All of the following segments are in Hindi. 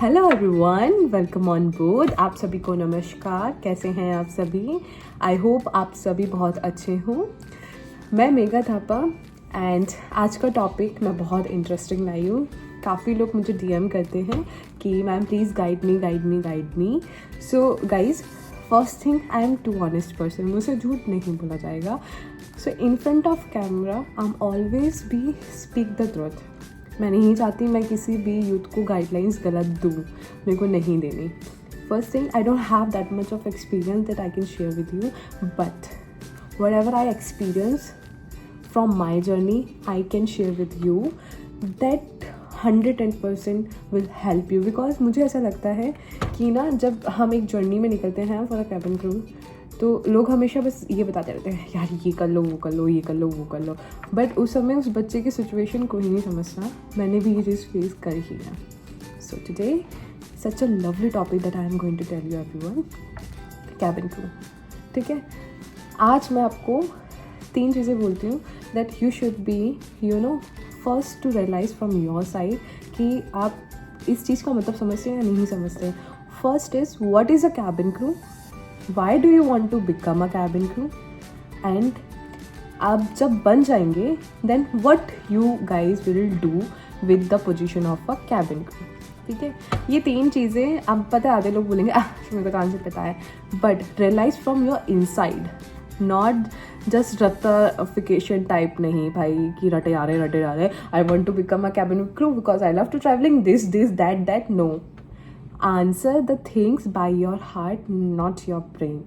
Hello everyone, welcome on board. आप सभी को नमस्कार। कैसे हैं आप सभी? आई होप आप सभी बहुत अच्छे हों। मैं मेघा थापा एंड आज का टॉपिक मैं बहुत इंटरेस्टिंग लाई हूँ। काफ़ी लोग मुझे डीएम करते हैं कि ma'am please guide me. So guys, first thing, I am too honest person, मुझसे झूठ नहीं बोला जाएगा। So in front of camera I am always be speak the truth. मैं नहीं चाहती मैं किसी भी यूथ को गाइडलाइंस गलत दूँ, मेरे को नहीं देनी। First thing, I don't have that much of experience that I can share with you, but whatever I experience from my journey, I can share with you that 110% will help you, because मुझे ऐसा लगता है कि ना, जब हम एक जर्नी में निकलते हैं फॉर अ कैबिन क्रू, तो लोग हमेशा बस ये बताते रहते हैं, यार ये कर लो, वो कर लो, ये कर लो, वो कर लो, बट उस समय उस बच्चे की सिचुएशन कोई नहीं समझता। मैंने भी ये चीज़ फेस कर ही है। So today such a lovely topic that I am going to tell you everyone, cabin crew. ठीक है, आज मैं आपको 3 चीज़ें बोलती हूँ that you should be first to realise from your side कि आप इस चीज़ का मतलब समझते हैं या नहीं समझते। First is, what is a cabin crew, why do you want to become a cabin crew, and आप जब बन जाएंगे then what you guys will do with the position of a cabin crew. ठीक है, ये 3 चीज़ें अब पता है, आधे लोग बोलेंगे मुझे तो आंसर पता है, but realise from your inside, not just रटिफिकेशन टाइप नहीं भाई कि रटे आ रहे I want to become a cabin crew because I love to travelling this that no. Answer the things by your heart, not your brain.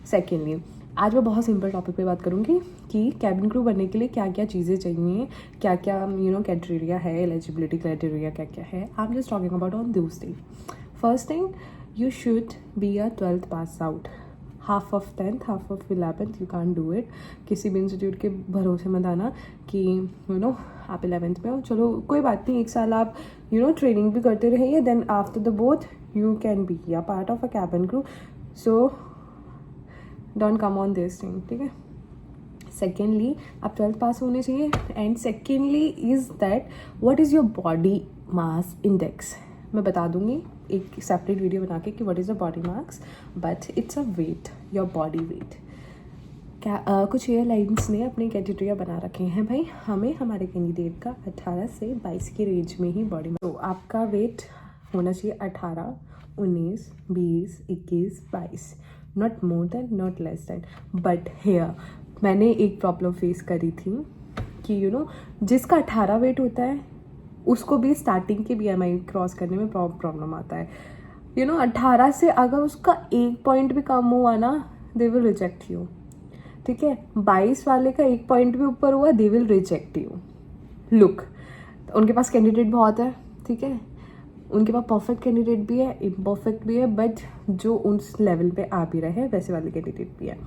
Secondly, आज मैं बहुत सिंपल टॉपिक पे बात करूँगी कि कैबिन क्रू बनने के लिए क्या क्या चीज़ें चाहिए, क्या क्या क्राइटेरिया है, एलिजिबिलिटी क्राइटेरिया क्या क्या है। I am just talking about on this thing. First thing, you should be a 12th pass out, half of 10th, half of 11th, you can't do it। किसी भी इंस्टीट्यूट के भरोसे मत आना कि आप 11th में हो, चलो कोई बात नहीं, 1 साल आप ट्रेनिंग भी करते रहिए, then after the both you can be a part of a cabin crew. So don't come on this thing. ठीक है, सेकेंडली, आप 12th पास होने चाहिए, and secondly is that what is your body mass index. मैं बता दूंगी एक सेपरेट वीडियो बना के कि what is the body mass, but it's a weight, your body weight. कुछ एयरलाइंस ने अपने क्राइटेरिया बना रखे हैं भाई, हमें हमारे कैंडिडेट का 18 से 22 की रेंज में ही बॉडी, तो आपका वेट होना चाहिए 18, 19, 20, 21, 22, not more than, not less then. But here मैंने एक प्रॉब्लम फेस करी थी कि जिसका 18 वेट होता है उसको भी स्टार्टिंग के BMI क्रॉस करने में प्रॉब्लम आता है। 18 से अगर उसका 1 पॉइंट भी कम हुआ ना, दे विल रिजेक्ट यू। ठीक है, 22 वाले का 1 पॉइंट भी ऊपर हुआ, they will reject you. Look, उनके पास कैंडिडेट बहुत है, ठीक है, उनके पास परफेक्ट कैंडिडेट भी है, इम्परफेक्ट भी है, बट जो उस लेवल पे आ भी रहे हैं वैसे वाले कैंडिडेट भी है,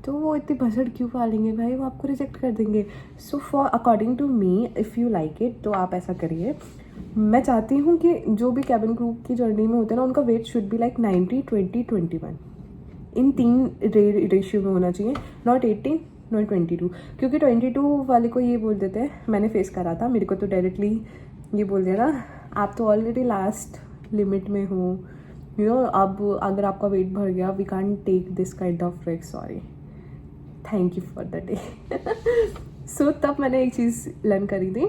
तो वो इतनी भसड़ क्यों पालेंगे भाई, वो आपको रिजेक्ट कर देंगे। So for according to me, if you like it, तो आप ऐसा करिए। मैं चाहती हूँ कि जो भी कैबिन क्रू की जर्नी में होते हैं ना, उनका वेट शुड बी लाइक 90, 20, 21, इन 3 रेशियो में होना चाहिए, नॉट 18, नॉट 22। क्योंकि 22 वाले को ये बोल देते हैं, मैंने फेस करा था, मेरे को तो डायरेक्टली ये बोल दिया ना, आप तो ऑलरेडी लास्ट लिमिट में हो, अब अगर आपका वेट भर गया, we can't take this kind of risk, sorry, thank you for the day. So तब मैंने एक चीज़ लर्न करी थी,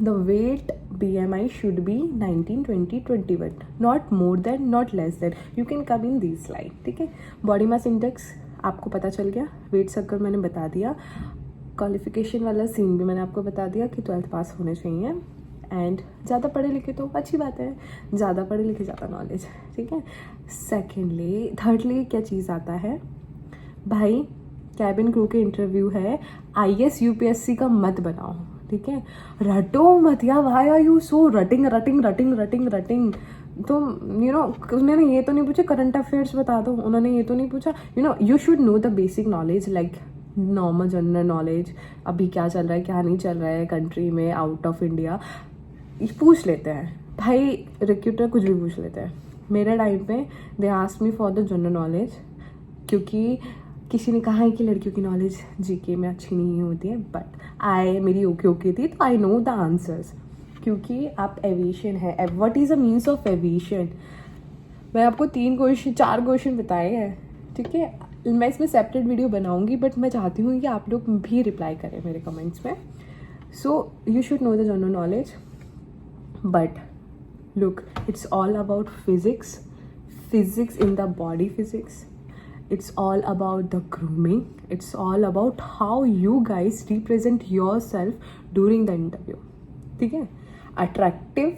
the weight BMI should be 19, 20, 21, not more than, not less than, you can come in this line. ठीक है, बॉडी मास इंडेक्स आपको पता चल गया, वेट सर्कल मैंने बता दिया, क्वालिफिकेशन वाला सीन भी मैंने आपको बता दिया कि 12th पास होने चाहिए, एंड ज़्यादा पढ़े लिखे तो अच्छी बात है, ज़्यादा पढ़े लिखे ज़्यादा नॉलेज। ठीक है, सेकेंडली, थर्डली क्या चीज़ आता है भाई, कैबिन क्रू के इंटरव्यू है, IAS UPSC का मत बनाओ। ठीक है, रटो मत यार, व्हाई आर यू सो रटिंग। तो उन्होंने ये तो नहीं पूछा करंट अफेयर्स बता दो, उन्होंने ये तो नहीं पूछा, you should know the basic knowledge, like normal general knowledge, अभी क्या चल रहा है क्या नहीं चल रहा है कंट्री में, आउट ऑफ इंडिया, पूछ लेते हैं भाई, रिक्रूटर कुछ भी पूछ लेते हैं। मेरे टाइम पे they asked me for the general knowledge, क्योंकि किसी ने कहा है कि लड़कियों की नॉलेज GK में अच्छी नहीं होती है, बट मेरी ओके थी, तो आई नो द आंसर्स। क्योंकि आप एविएशन है। What is a means of aviation? मैं आपको 4 क्वेश्चन बताए हैं, ठीक है। मैं इसमें सेपरेट वीडियो बनाऊंगी, बट मैं चाहती हूँ कि आप लोग भी रिप्लाई करें मेरे कमेंट्स में। So you should know the general knowledge, but look, it's all about physics in the body physics. It's all about the grooming. It's all about how you guys represent yourself during the interview. ठीक है। अट्रैक्टिव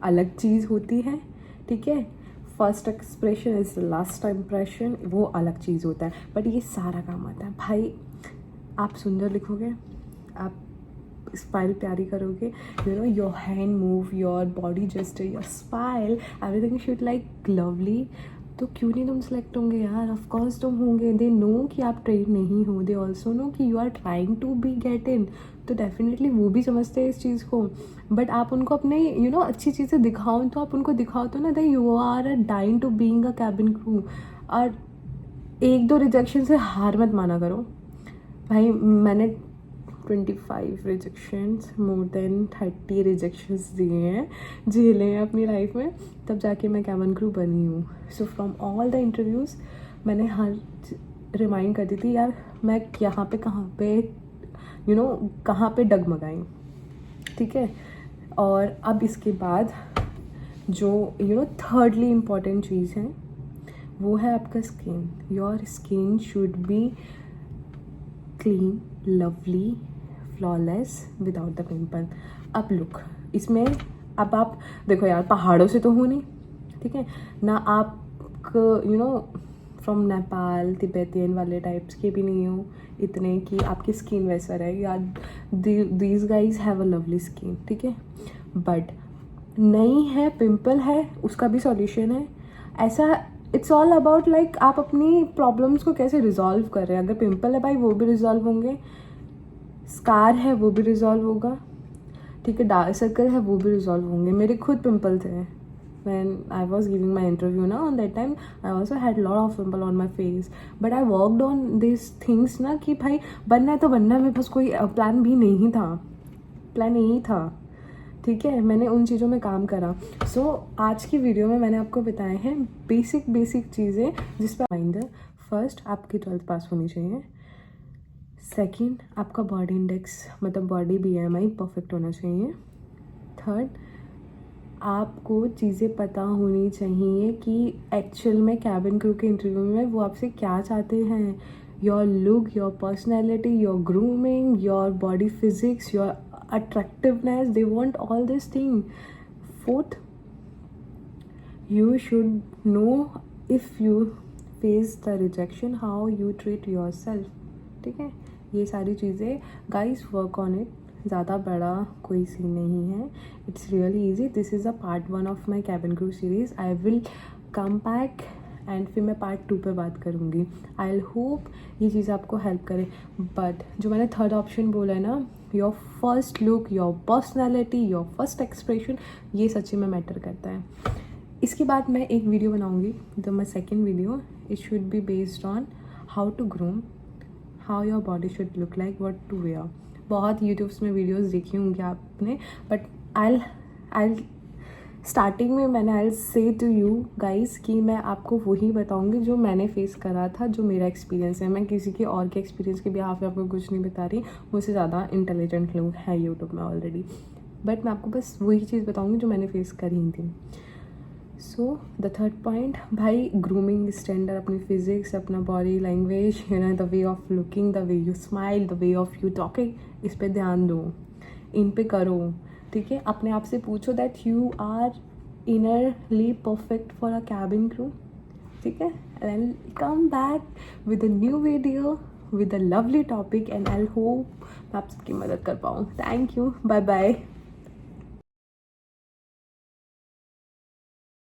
अलग चीज़ होती है, ठीक है। First expression is last impression, वो अलग चीज़ होता है। बट ये सारा काम आता है भाई। आप सुंदर लिखोगे, आप स्माइल प्यारी करोगे, you know your hand move, your body gesture, your smile, everything should like lovely, तो क्यों नहीं तुम सेलेक्ट होंगे यार? ऑफ कोर्स तुम होंगे। दे नो कि आप ट्रेन नहीं हो, दे ऑल्सो नो कि you are trying to be get in, तो डेफिनेटली वो भी समझते हैं इस चीज़ को। बट आप उनको अपने यू नो अच्छी चीज़ें दिखाओ, तो आप उनको दिखाओ तो ना that you are a dying to being a cabin crew. और 1-2 रिजेक्शन से हार मत माना करो भाई। मैंने 25 रिजेक्शंस, मोर देन 30 रिजेक्शंस दिए हैं, झेले हैं अपनी लाइफ में, तब जाके मैं कैबिन क्रू बनी हूँ। So from all the interviews मैंने हर रिमाइंड कर दी थी यार, मैं यहाँ पे कहाँ पे डगमगाई, ठीक है। और अब इसके बाद जो थर्डली इम्पॉर्टेंट चीज़ है वो है आपका skin. Your skin should be clean, lovely, flawless, without the pimple. अब लुक, इसमें अब आप देखो यार, पहाड़ों से तो हो नहीं, ठीक है ना, आप फ्रॉम नेपाल तिब्बतियन वाले टाइप्स के भी नहीं हो इतने कि आपकी स्किन वैसा रहे यार। These guys have a lovely skin, ठीक है। बट नहीं है, पिंपल है, उसका भी सॉल्यूशन है। ऐसा इट्स ऑल अबाउट लाइक आप अपनी प्रॉब्लम्स को कैसे रिजॉल्व कर रहे हैं। अगर पिंपल है भाई, वो भी रिजॉल्व होंगे, स्कार है वो भी रिजॉल्व होगा, ठीक है, डार्क सर्कल है वो भी रिजॉल्व होंगे। मेरे खुद पिंपल थे when I was giving my interview ना, on that time I also had lot of pimple on my face, but I worked on these things ना कि भाई बनना है तो बनना है। मेरे पास कोई प्लान भी नहीं था, प्लान यही था, ठीक है। मैंने उन चीज़ों में काम करा। सो आज की वीडियो में मैंने आपको बताए हैं बेसिक चीज़ें जिस पर रिमाइंडर। फर्स्ट, आपकी 12th पास होनी चाहिए। सेकंड, आपका बॉडी इंडेक्स मतलब बॉडी BMI परफेक्ट होना चाहिए। थर्ड, आपको चीज़ें पता होनी चाहिए कि एक्चुअल में कैबिन क्रू के इंटरव्यू में वो आपसे क्या चाहते हैं। Your look, your personality, your grooming, your body physics, your attractiveness, they want all this thing. Fourth, you should know if you face the rejection how you treat yourself, ठीक है। ये सारी चीज़ें गाइस वर्क ऑन इट, ज़्यादा बड़ा कोई सीन नहीं है, it's really easy. This is a part 1 of my cabin crew series. I will come back and फिर मैं पार्ट 2 पे बात करूँगी। आई विल होप ये चीज़ आपको हेल्प करे। बट जो मैंने थर्ड ऑप्शन बोला है ना, your first look, your personality, your first expression, ये सच्ची में मैटर करता है। इसके बाद मैं एक वीडियो बनाऊँगी, तो my second video it should be based on how to groom, how your body should look like, what to wear. बहुत यूट्यूब्स में वीडियोज़ देखी होंगी आपने, बट आई स्टार्टिंग में मैंने आई से टू यू गाइस कि मैं आपको वही बताऊंगी जो मैंने फेस करा था, जो मेरा एक्सपीरियंस है। मैं किसी के और के एक्सपीरियंस के बिहाफ पे आपको कुछ नहीं बता रही, मुझसे ज़्यादा इंटेलिजेंट लोग हैं यूट्यूब में ऑलरेडी, बट मैं आपको बस वही चीज़ बताऊंगी जो मैंने फेस करी थी। सो द थर्ड पॉइंट, भाई ग्रूमिंग स्टैंडर्ड, अपनी फिजिक्स, अपना body language, the way of looking, the way you smile, the way of you talking, इस पर ध्यान दो, इन पे करो, ठीक है। अपने आप से पूछो that you are innerly perfect for a cabin crew, ठीक है। And come back with a new video with a lovely topic, and I hope मैं आप सबकी मदद कर पाऊँ। Thank you, bye bye.